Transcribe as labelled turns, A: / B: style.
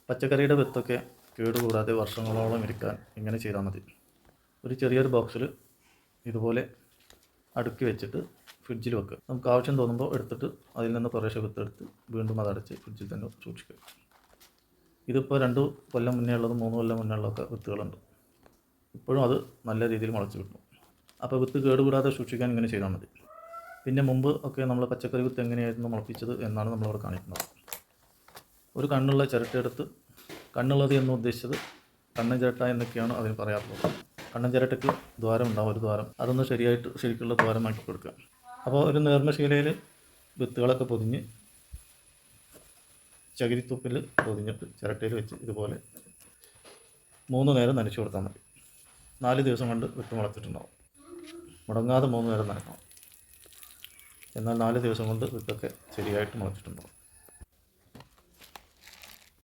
A: പച്ചക്കറിയുടെ വിത്തൊക്കെ കേടുകൂടാതെ വർഷങ്ങളോളം ഇരിക്കാൻ ഇങ്ങനെ ചെയ്താൽ മതി. ഒരു ചെറിയൊരു ബോക്സിൽ ഇതുപോലെ അടുക്കി വെച്ചിട്ട് ഫ്രിഡ്ജിൽ വെക്കുക. നമുക്ക് ആവശ്യം തോന്നുമ്പോൾ എടുത്തിട്ട് അതിൽ നിന്ന് കുറേശ്ശെ വിത്തെടുത്ത് വീണ്ടും അതടച്ച് ഫ്രിഡ്ജിൽ തന്നെ സൂക്ഷിക്കുക. ഇതിപ്പോൾ 2 കൊല്ലം മുന്നേ ഉള്ളതും 3 കൊല്ലം മുന്നേ ഉള്ളതൊക്കെ വിത്തുകളുണ്ട്. ഇപ്പോഴും അത് നല്ല രീതിയിൽ മുളച്ച് കിട്ടും. അപ്പോൾ വിത്ത് കേടുകൂടാതെ സൂക്ഷിക്കാൻ ഇങ്ങനെ ചെയ്താൽ മതി. പിന്നെ മുമ്പ് ഒക്കെ നമ്മൾ പച്ചക്കറി വിത്ത് എങ്ങനെയായിരുന്നു മുളപ്പിച്ചത് എന്നാണ് നമ്മളിവിടെ കാണിക്കുന്നത്. ഒരു കണ്ണുള്ള ചിരട്ടയെടുത്ത്, കണ്ണുള്ളത് എന്ന് ഉദ്ദേശിച്ചത് കണ്ണൻ ചിരട്ട എന്നൊക്കെയാണ് അതിന് പറയാറുള്ളത്. കണ്ണൻ ചിരട്ടയ്ക്ക് ദ്വാരം ഉണ്ടാവും, ഒരു ദ്വാരം. അതൊന്ന് ശരിക്കുള്ള ദ്വാരമാക്കി കൊടുക്കുക. അപ്പോൾ ഒരു നേർന്ന ശീലയിൽ വിത്തുകളൊക്കെ പൊതിഞ്ഞ് ചകിരിത്തുപ്പിൽ പൊതിഞ്ഞിട്ട് ചിരട്ടയിൽ വെച്ച് ഇതുപോലെ 3 നേരം നനച്ചു കൊടുത്താൽ മതി. 4 ദിവസം കൊണ്ട് വിത്ത് മുളച്ചിട്ടുണ്ടാവും. മുടങ്ങാതെ 3 നേരം നനക്കണം. എന്നാൽ 4 ദിവസം കൊണ്ട് വിത്തൊക്കെ ശരിയായിട്ട് മുളച്ചിട്ടുണ്ടാവും.